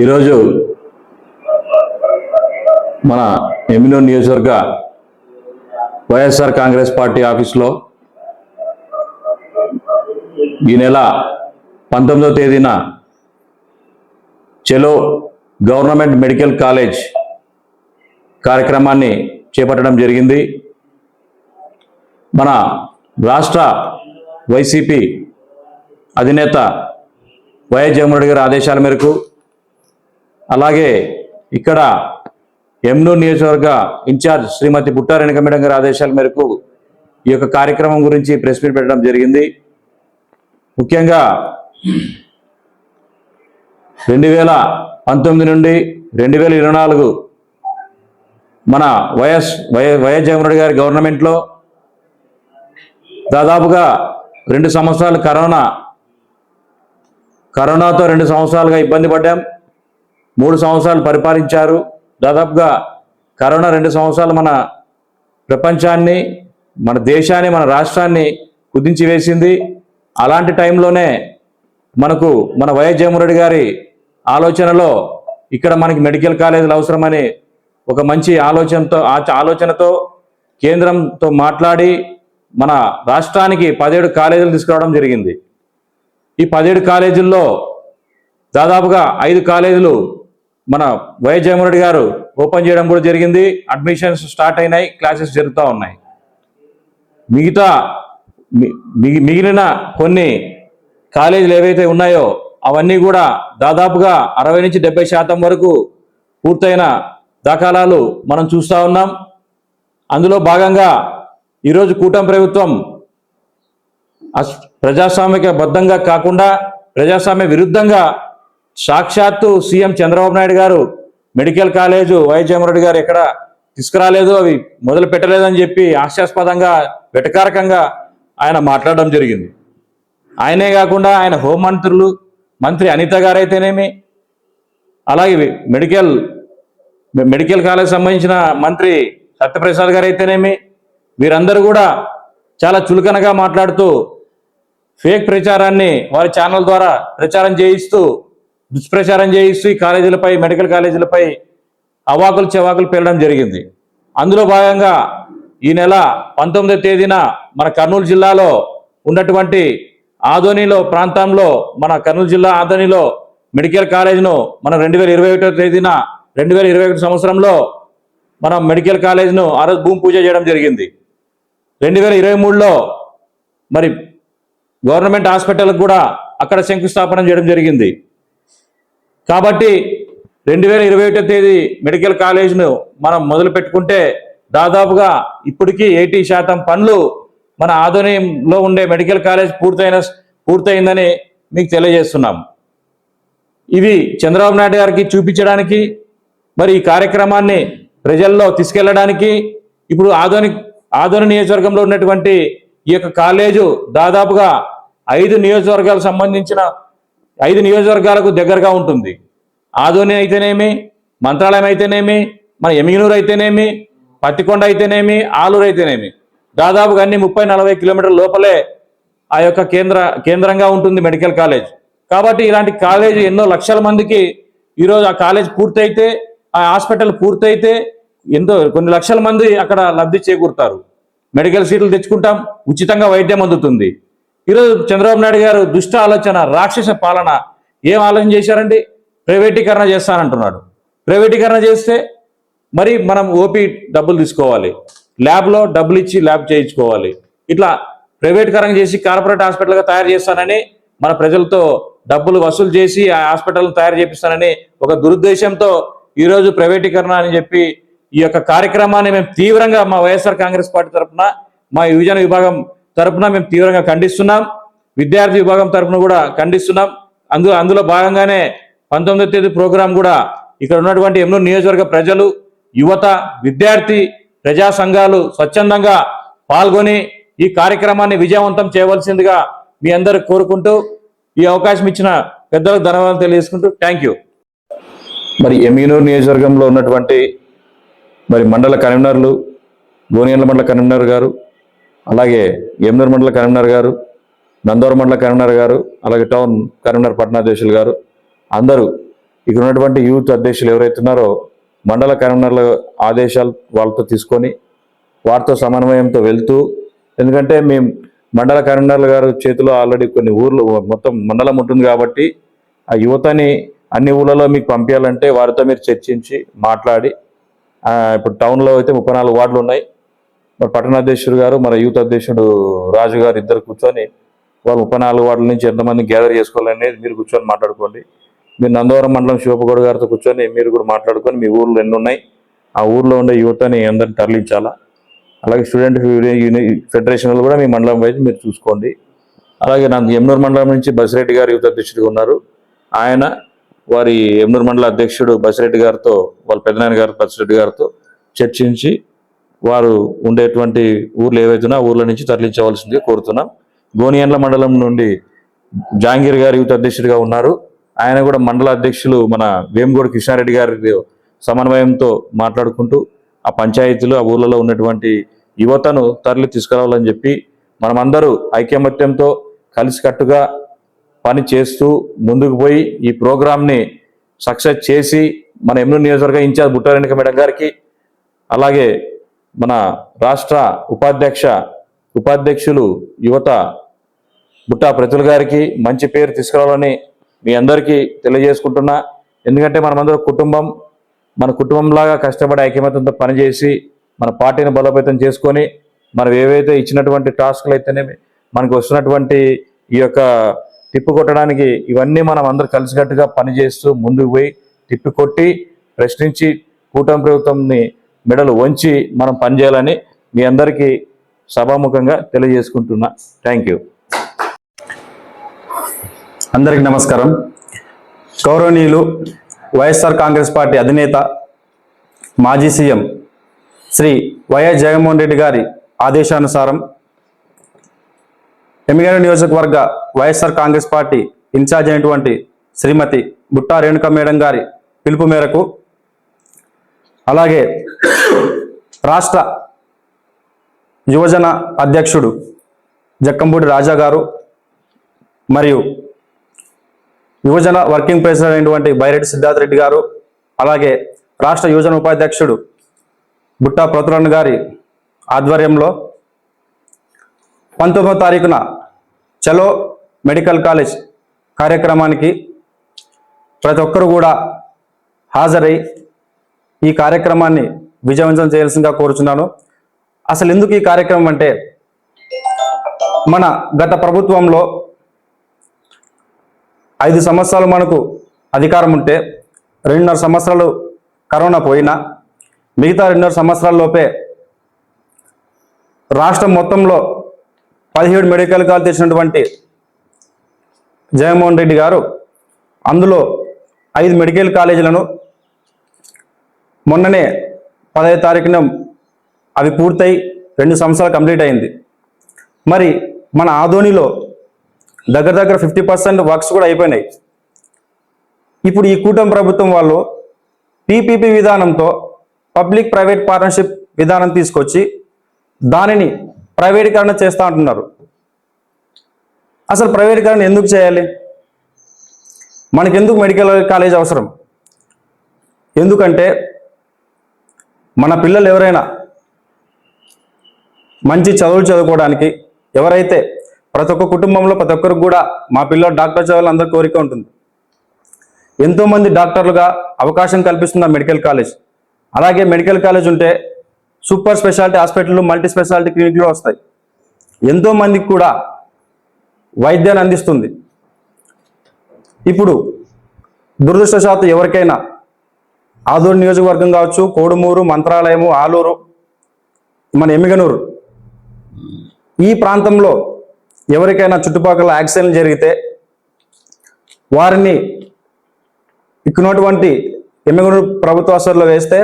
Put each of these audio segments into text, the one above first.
ఈరోజు మన ఎమ్మిగనూరు నియోజకవర్గ వైఎస్ఆర్ కాంగ్రెస్ పార్టీ ఆఫీస్లో ఈ నెల 19వ తేదీన చెలో గవర్నమెంట్ మెడికల్ కాలేజ్ కార్యక్రమాన్ని చేపట్టడం జరిగింది. మన రాష్ట్ర వైసీపీ అధినేత వైఎస్ జగన్మోహన్ రెడ్డి గారి ఆదేశాల మేరకు, అలాగే ఇక్కడ ఎమ్మిగనూరు నియోజకవర్గ ఇన్ఛార్జ్ శ్రీమతి బుట్టా రేణుక మేడం గారి ఆదేశాల మేరకు ఈ యొక్క కార్యక్రమం గురించి ప్రెస్ మీట్ పెట్టడం జరిగింది. ముఖ్యంగా 2019 నుండి 2024 మన వైఎస్ జగన్మోహన్ రెడ్డి గారి గవర్నమెంట్లో దాదాపుగా 2 సంవత్సరాలు కరోనాతో 2 సంవత్సరాలుగా ఇబ్బంది పడ్డాం. 3 సంవత్సరాలు పరిపాలించారు. దాదాపుగా కరోనా 2 సంవత్సరాలు మన ప్రపంచాన్ని, మన దేశాన్ని, మన రాష్ట్రాన్ని కుదించి వేసింది. అలాంటి టైంలోనే మనకు మన వైఎస్ జగన్మోహన్ రెడ్డి గారి ఆలోచనలో ఇక్కడ మనకి మెడికల్ కాలేజీలు అవసరమని ఒక మంచి ఆలోచనతో కేంద్రంతో మాట్లాడి మన రాష్ట్రానికి 17 కాలేజీలు తీసుకురావడం జరిగింది. ఈ 17 కాలేజీల్లో దాదాపుగా 5 కాలేజీలు మన వైఎస్ జగన్మోహన్ రెడ్డి గారు ఓపెన్ చేయడం కూడా జరిగింది. అడ్మిషన్స్ స్టార్ట్ అయినాయి, క్లాసెస్ జరుగుతూ ఉన్నాయి. మిగిలిన కొన్ని కాలేజీలు ఏవైతే ఉన్నాయో అవన్నీ కూడా దాదాపుగా 60 నుంచి 70% వరకు పూర్తయిన దాఖలాలు మనం చూస్తూ ఉన్నాం. అందులో భాగంగా ఈరోజు కూటమి ప్రభుత్వం ప్రజాస్వామిక బద్ధంగా కాకుండా ప్రజాస్వామ్య విరుద్ధంగా సాక్షాత్తు సీఎం చంద్రబాబు నాయుడు గారు medical college YS Jaganmohan Reddy గారు ఎక్కడ తీసుకురాలేదు, అవి మొదలు పెట్టలేదని చెప్పి హాస్యాస్పదంగా వెటకారకంగా ఆయన మాట్లాడడం జరిగింది. ఆయనే కాకుండా ఆయన హోంమంత్రులు, మంత్రి అనిత గారు అయితేనేమి, అలాగే మెడికల్ కాలేజ్ సంబంధించిన మంత్రి సత్యప్రసాద్ గారు అయితేనేమి, వీరందరూ కూడా చాలా చులకనగా మాట్లాడుతూ ఫేక్ ప్రచారాన్ని వారి ఛానల్ ద్వారా ప్రచారం చేయిస్తూ, దుష్ప్రచారం చేయిస్తూ ఈ కాలేజీలపై, మెడికల్ కాలేజీలపై అవాకులు చెవాకులు పేలడం జరిగింది. అందులో భాగంగా ఈ నెల 19వ తేదీన మన కర్నూలు జిల్లాలో ఉన్నటువంటి ఆదోనిలో ప్రాంతంలో, మన కర్నూలు జిల్లా ఆదోనిలో మెడికల్ కాలేజ్ను మనం 2021వ తేదీన 2021 సంవత్సరంలో మనం మెడికల్ కాలేజ్ను ఆ రోజు భూమి పూజ చేయడం జరిగింది. 2023లో మరి గవర్నమెంట్ హాస్పిటల్కి కూడా అక్కడ శంకుస్థాపన చేయడం జరిగింది. కాబట్టి 2021వ తేదీ మెడికల్ కాలేజ్ను మనం మొదలు పెట్టుకుంటే దాదాపుగా ఇప్పటికీ 80% పనులు మన ఆధునికంలో ఉండే మెడికల్ కాలేజ్ పూర్తయిందని మీకు తెలియజేస్తున్నాం. ఇవి చంద్రబాబు నాయుడు గారికి చూపించడానికి, మరి ఈ కార్యక్రమాన్ని ప్రజల్లో తీసుకెళ్లడానికి ఇప్పుడు ఆదోని నియోజకవర్గంలో ఉన్నటువంటి ఈ యొక్క కాలేజు దాదాపుగా 5 నియోజకవర్గాలకు సంబంధించిన 5 నియోజకవర్గాలకు దగ్గరగా ఉంటుంది. ఆదోని అయితేనేమి, మంత్రాలయం అయితేనేమి, మన ఎమ్మిగనూరు అయితేనేమి, పత్తికొండ అయితేనేమి, ఆలూరు అయితేనేమి, దాదాపుగా అన్ని 30-40 కిలోమీటర్ల లోపలే ఆ యొక్క కేంద్రంగా ఉంటుంది మెడికల్ కాలేజ్. కాబట్టి ఇలాంటి కాలేజీ ఎన్నో లక్షల మందికి ఈరోజు ఆ కాలేజ్ పూర్తయితే, ఆ హాస్పిటల్ పూర్తయితే కొన్ని లక్షల మంది అక్కడ లబ్ధి చేకూరుతారు. మెడికల్ సీట్లు తెచ్చుకుంటాం, ఉచితంగా వైద్యం అందుతుంది. ఈరోజు చంద్రబాబు నాయుడు గారు దుష్ట ఆలోచన, రాక్షస పాలన ఏం ఆలోచన చేశారండి? ప్రైవేటీకరణ చేస్తానంటున్నాడు. ప్రైవేటీకరణ చేస్తే మరి మనం ఓపీ డబ్బులు తీసుకోవాలి, ల్యాబ్లో డబ్బులు ఇచ్చి ల్యాబ్ చేయించుకోవాలి. ఇట్లా ప్రైవేటీకరణ చేసి కార్పొరేట్ హాస్పిటల్గా తయారు చేస్తానని, మన ప్రజలతో డబ్బులు వసూలు చేసి ఆ హాస్పిటల్ను తయారు చేపిస్తానని ఒక దురుద్దేశంతో ఈరోజు ప్రైవేటీకరణ అని చెప్పి ఈ యొక్క కార్యక్రమాన్ని మేము తీవ్రంగా మా వైఎస్ఆర్ కాంగ్రెస్ పార్టీ తరఫున, మా యువజన విభాగం తరఫున మేము తీవ్రంగా ఖండిస్తున్నాం. విద్యార్థి విభాగం తరఫున కూడా ఖండిస్తున్నాం. అందులో భాగంగానే 19వ తేదీ ప్రోగ్రాం కూడా ఇక్కడ ఉన్నటువంటి ఎమ్మిగనూరు నియోజకవర్గ ప్రజలు, యువత, విద్యార్థి, ప్రజా సంఘాలు స్వచ్ఛందంగా పాల్గొని ఈ కార్యక్రమాన్ని విజయవంతం చేయవలసిందిగా మీ అందరూ కోరుకుంటూ ఈ అవకాశం ఇచ్చిన పెద్దలకు ధన్యవాదాలు తెలియజేసుకుంటూ థ్యాంక్ యూ. మరి ఎమ్మిగనూరు నియోజకవర్గంలో ఉన్నటువంటి మరి మండల కన్వీనర్లు, గోనియన్ల మండల కన్వీనర్ గారు, అలాగే ఎమ్మిగనూరు మండల కన్వీనర్ గారు, నందవరం మండల కన్వీనర్ గారు, అలాగే టౌన్ కన్వీనర్ పట్నాధ్యక్షులు గారు, అందరూ ఇక్కడ ఉన్నటువంటి యూత్ అధ్యక్షులు ఎవరైతే ఉన్నారో మండల కన్వీనర్ల ఆదేశాలు వాళ్ళతో తీసుకొని వారితో సమన్వయంతో వెళ్తూ, ఎందుకంటే మేము మండల కన్వీనర్ల గారు చేతిలో ఆల్రెడీ కొన్ని ఊర్లు మొత్తం మండలం ఉంటుంది కాబట్టి ఆ యువతని అన్ని ఊళ్ళలో మీకు పంపించాలంటే వారితో మీరు చర్చించి మాట్లాడి, ఇప్పుడు టౌన్లో అయితే 34 వార్డులు ఉన్నాయి. మరి పట్టణాధ్యక్షుడు గారు మన యూత్ అధ్యక్షుడు రాజు గారు ఇద్దరు కూర్చొని వాళ్ళు 34 వార్డుల నుంచి ఎంతమంది గ్యాదర్ చేసుకోవాలనేది మీరు కూర్చొని మాట్లాడుకోండి. మీరు నందవరం మండలం శివపగౌడ్ గారితో కూర్చొని మీరు కూడా మాట్లాడుకొని మీ ఊర్లో ఎన్ని ఉన్నాయి ఆ ఊర్లో ఉండే యువతని అందరిని తరలించాలా. అలాగే స్టూడెంట్ ఫెడరేషన్లు కూడా మీ మండలం వైపు మీరు చూసుకోండి. అలాగే నాకు ఎమ్నూరు మండలం నుంచి బసిరెడ్డి గారు యూత్ అధ్యక్షుడిగా ఉన్నారు. ఆయన వారి ఎమ్నూరు మండల అధ్యక్షుడు బసిరెడ్డి గారితో వాళ్ళ పెద్దనాయన గారు బసిరెడ్డి గారితో చర్చించి వారు ఉండేటువంటి ఊర్లు ఏవైతున్నా ఊర్ల నుంచి తరలించవలసిందిగా కోరుతున్నాం. గోనియండ్ల మండలం నుండి జాంగీర్ గారు యూత్ అధ్యక్షుడిగా ఉన్నారు. ఆయన కూడా మండల అధ్యక్షులు మన వేమగూడ కృష్ణారెడ్డి గారి సమన్వయంతో మాట్లాడుకుంటూ ఆ పంచాయతీలు ఆ ఊర్లలో ఉన్నటువంటి యువతను తరలి తీసుకురావాలని చెప్పి మనమందరూ ఐకమత్యంతో కలిసికట్టుగా పని చేస్తూ ముందుకు పోయి ఈ ప్రోగ్రాంని సక్సెస్ చేసి మన ఎమ్నూరు నియోజకవర్గ ఇన్ఛార్జ్ బుట్టారెడ్డి మేడం గారికి, అలాగే మన రాష్ట్ర ఉపాధ్యక్షులు యువత బుట్టా ప్రతుల్ గారికి మంచి పేరు తీసుకురావాలని మీ అందరికీ తెలియజేసుకుంటున్నా. ఎందుకంటే మనమందరం కుటుంబం, మన కుటుంబంలాగా కష్టపడి ఐకమత్యంతో పనిచేసి మన పార్టీని బలోపేతం చేసుకొని మనం ఏవైతే ఇచ్చినటువంటి టాస్క్లు అయితేనేమి మనకు వస్తున్నటువంటి ఈ యొక్క టిప్పు కొట్టడానికి ఇవన్నీ మనం అందరూ కలిసికట్టుగా పనిచేస్తూ ముందుకు పోయి టిప్పు కొట్టి ప్రశ్నించి కూటమి ప్రభుత్వంని మెడలు వంచి మనం పనిచేయాలని మీ అందరికీ సభాముఖంగా తెలియజేసుకుంటున్నా. Thank you. అందరికి నమస్కారం. గౌరవనీయులు వైఎస్ఆర్ కాంగ్రెస్ పార్టీ అధినేత మాజీ సీఎం శ్రీ వైఎస్ జగన్మోహన్ రెడ్డి గారి ఆదేశానుసారం ఎమ్మిగనూరు నియోజకవర్గ వైఎస్ఆర్ కాంగ్రెస్ పార్టీ ఇన్ఛార్జ్ అయినటువంటి శ్రీమతి బుట్టా రేణుక మేడం గారి పిలుపు మేరకు, అలాగే రాష్ట్ర యువజన అధ్యక్షుడు జక్కంపూడి రాజా గారు మరియు యువజన వర్కింగ్ ప్రెసిడెంట్ అయినటువంటి బైరెడ్డి సిద్ధార్థ రెడ్డి గారు, అలాగే రాష్ట్ర యువజన ఉపాధ్యక్షుడు బుట్టా ప్రతులన్ గారి ఆధ్వర్యంలో 19వ తారీఖున చలో మెడికల్ కాలేజ్ కార్యక్రమానికి ప్రతి ఒక్కరు కూడా హాజరై ఈ కార్యక్రమాన్ని విజయవంతం చేయాల్సిందిగా కోరుచున్నాను. అసలు ఎందుకు ఈ కార్యక్రమం అంటే, మన గత ప్రభుత్వంలో 5 సంవత్సరాలు మనకు అధికారం ఉంటే 2.5 సంవత్సరాలు కరోనా పోయినా మిగతా 2.5 సంవత్సరాల్లోపే రాష్ట్రం మొత్తంలో 17 మెడికల్ కాలేజ్ తెచ్చినటువంటి జగన్మోహన్ రెడ్డి గారు అందులో 5 మెడికల్ కాలేజీలను మొన్ననే 15వ తారీఖున అవి పూర్తయి 2 సంవత్సరాలు కంప్లీట్ అయింది. మరి మన ఆదోనిలో దగ్గర 50% వర్క్స్ కూడా అయిపోయినాయి. ఇప్పుడు ఈ కూటమి ప్రభుత్వం వాళ్ళు పీపీపీ విధానంతో పబ్లిక్ ప్రైవేట్ పార్ట్నర్షిప్ విధానం తీసుకొచ్చి దానిని ప్రైవేటీకరణ చేస్తూ అంటున్నారు. అసలు ప్రైవేటీకరణ ఎందుకు చేయాలి? మనకెందుకు మెడికల్ కాలేజ్ అవసరం? ఎందుకంటే మన పిల్లలు ఎవరైనా మంచి చదువులు చదువుకోవడానికి, ఎవరైతే ప్రతి ఒక్క కుటుంబంలో ప్రతి ఒక్కరికి కూడా మా పిల్లలు డాక్టర్ చదవాలని అందరి కోరిక ఉంటుంది. ఎంతోమంది డాక్టర్లుగా అవకాశం కల్పిస్తుంది ఆ మెడికల్ కాలేజ్. అలాగే మెడికల్ కాలేజ్ ఉంటే super speciality hospital, multi speciality క్లినిక్లు వస్తాయి. ఎంతోమందికి కూడా వైద్యాన్ని అందిస్తుంది. ఇప్పుడు దురదృష్టవశాత్తు ఎవరికైనా ఆదూరు నియోజకవర్గం కావచ్చు, కోడుమూరు, మంత్రాలయము, ఆలూరు, మన ఎమ్మిగనూరు ఈ ప్రాంతంలో ఎవరికైనా చుట్టుపక్కల యాక్సిడెంట్ జరిగితే వారిని ఇక్కడున్నటువంటి ఎమ్మిగనూరు ప్రభుత్వ ఆసుపత్రిలో వేస్తే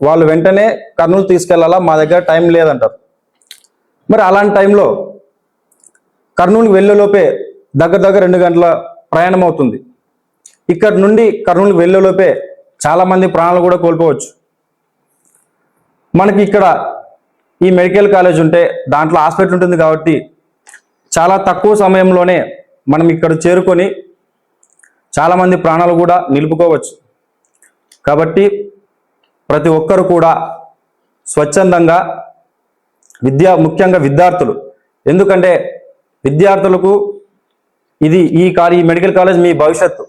వాళ్ళు వెంటనే కర్నూలు తీసుకెళ్లాలా, మా దగ్గర టైం లేదంటారు. మరి అలాంటి టైంలో కర్నూలుకి వెళ్ళేలోపే దగ్గర 2 గంటల ప్రయాణం అవుతుంది. ఇక్కడ నుండి కర్నూలుకి వెళ్ళేలోపే చాలామంది ప్రాణాలు కూడా కోల్పోవచ్చు. మనకి ఇక్కడ ఈ మెడికల్ కాలేజ్ ఉంటే దాంట్లో హాస్పిటల్ ఉంటుంది కాబట్టి చాలా తక్కువ సమయంలోనే మనం ఇక్కడ చేరుకొని చాలామంది ప్రాణాలు కూడా నిలుపుకోవచ్చు. కాబట్టి ప్రతి ఒక్కరు కూడా స్వచ్ఛందంగా ముఖ్యంగా విద్యార్థులు, ఎందుకంటే విద్యార్థులకు ఈ మెడికల్ కాలేజ్ మీ భవిష్యత్తు,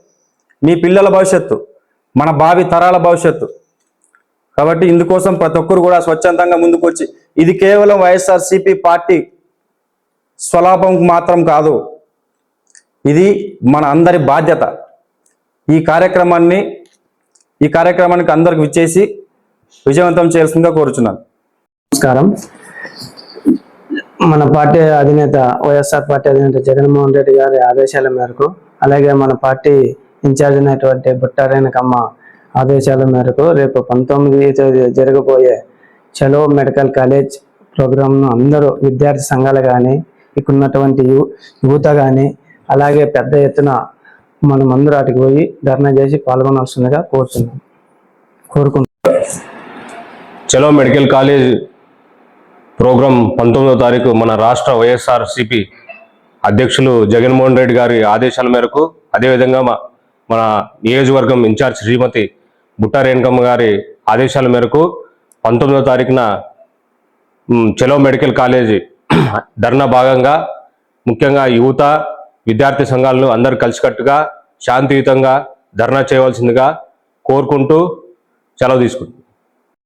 మీ పిల్లల భవిష్యత్తు, మన భావి తరాల భవిష్యత్తు. కాబట్టి ఇందుకోసం ప్రతి ఒక్కరు కూడా స్వచ్ఛందంగా ముందుకు వచ్చి, ఇది కేవలం వైఎస్ఆర్సీపీ పార్టీ స్వలాభం మాత్రం కాదు, ఇది మన అందరి బాధ్యత. ఈ కార్యక్రమానికి అందరికి విచ్చేసి విజయవంతం చేయాల్సిందిగా కోరుచున్నాను. నమస్కారం. మన పార్టీ అధినేత వైఎస్ఆర్ పార్టీ అధినేత జగన్మోహన్ రెడ్డి గారి ఆదేశాల మేరకు, అలాగే మన పార్టీ ఇన్ఛార్జ్ అయినటువంటి బుట్టా రేణుకమ్మ ఆదేశాల మేరకు రేపు 19వ తేదీ జరగబోయే చలో మెడికల్ కాలేజ్ ప్రోగ్రాంను అందరూ విద్యార్థి సంఘాలు కానీ, ఇక్కడ ఉన్నటువంటి యువత కానీ, అలాగే పెద్ద ఎత్తున మనం అందరూ అటుకు పోయి ధర్నా చేసి పాల్గొనాల్సిందిగా కోరుకుంటున్నాం. చలో మెడికల్ కాలేజ్ ప్రోగ్రాం 19వ తారీఖు మన రాష్ట్ర వైఎస్ఆర్సీపీ అధ్యక్షులు జగన్మోహన్ రెడ్డి గారి ఆదేశాల మేరకు, అదేవిధంగా మన నియోజకవర్గం ఇన్ఛార్జ్ శ్రీమతి బుట్టా రేణుకమ్మ గారి ఆదేశాల మేరకు 19వ తారీఖున చలో మెడికల్ కాలేజ్ ధర్నా భాగంగా ముఖ్యంగా యువత, విద్యార్థి సంఘాలను అందరూ కలిసికట్టుగా శాంతియుతంగా ధర్నా చేయవలసిందిగా కోరుకుంటూ సెలవు తీసుకుంటాం.